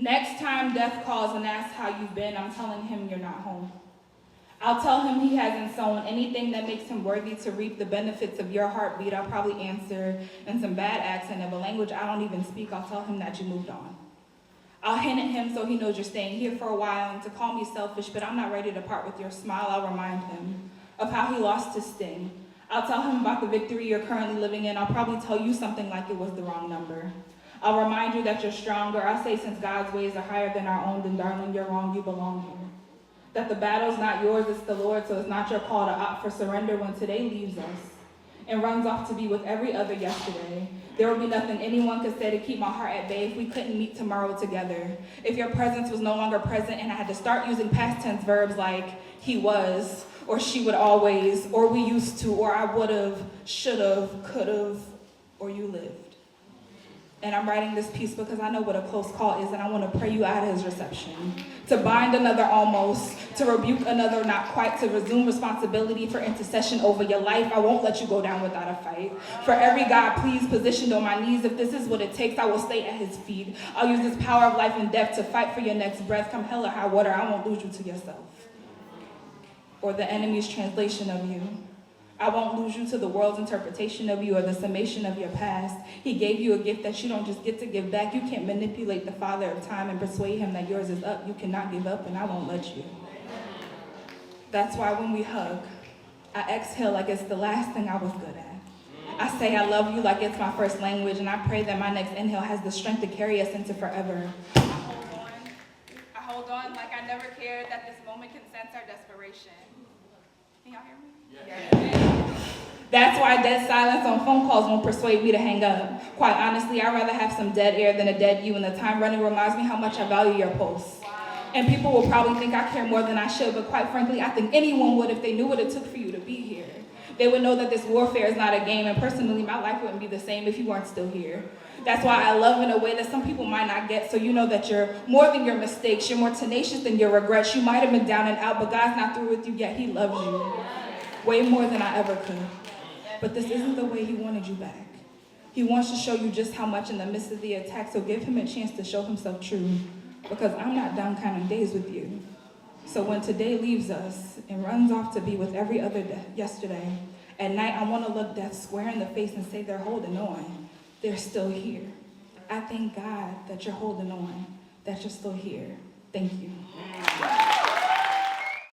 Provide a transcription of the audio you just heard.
Next time death calls and asks how you've been, I'm telling him you're not home. I'll tell him he hasn't sown anything that makes him worthy to reap the benefits of your heartbeat. I'll probably answer in some bad accent of a language I don't even speak. I'll tell him that you moved on. I'll hint at him so he knows you're staying here for a while, and to call me selfish, but I'm not ready to part with your smile. I'll remind him of how he lost his sting. I'll tell him about the victory you're currently living in. I'll probably tell you something like it was the wrong number. I'll remind you that you're stronger. I'll say since God's ways are higher than our own, then darling, you're wrong, you belong here. That the battle's not yours, it's the Lord, so it's not your call to opt for surrender when today leaves us and runs off to be with every other yesterday. There will be nothing anyone could say to keep my heart at bay if we couldn't meet tomorrow together. If your presence was no longer present and I had to start using past tense verbs like he was, or she would always, or we used to, or I would've, should've, could've, or you lived. And I'm writing this piece because I know what a close call is, and I want to pray you out of his reception. To bind another almost, to rebuke another not quite, to resume responsibility for intercession over your life. I won't let you go down without a fight. For every God, please, positioned on my knees, if this is what it takes, I will stay at his feet. I'll use this power of life and death to fight for your next breath. Come hell or high water, I won't lose you to yourself or the enemy's translation of you. I won't lose you to the world's interpretation of you or the summation of your past. He gave you a gift that you don't just get to give back. You can't manipulate the Father of time and persuade him that yours is up. You cannot give up, and I won't let you. That's why when we hug, I exhale like it's the last thing I was good at. I say I love you like it's my first language, and I pray that my next inhale has the strength to carry us into forever. I hold on like I never cared that this moment can sense our desperation. Can y'all hear me? Yeah. That's why dead silence on phone calls won't persuade me to hang up. Quite honestly, I'd rather have some dead air than a dead you, and the time running reminds me how much I value your posts. Wow. And people will probably think I care more than I should, but quite frankly, I think anyone would if they knew what it took for you to be here. They would know that this warfare is not a game, and personally, my life wouldn't be the same if you weren't still here. That's why I love in a way that some people might not get, so you know that you're more than your mistakes, you're more tenacious than your regrets. You might have been down and out, but God's not through with you yet. He loves you way more than I ever could. But this isn't the way he wanted you back. He wants to show you just how much in the midst of the attack, so give him a chance to show himself true, because I'm not done counting days with you. So when today leaves us and runs off to be with every other yesterday, at night I want to look death square in the face and say they're holding on. They're still here. I thank God that you're holding on, that you're still here. Thank you.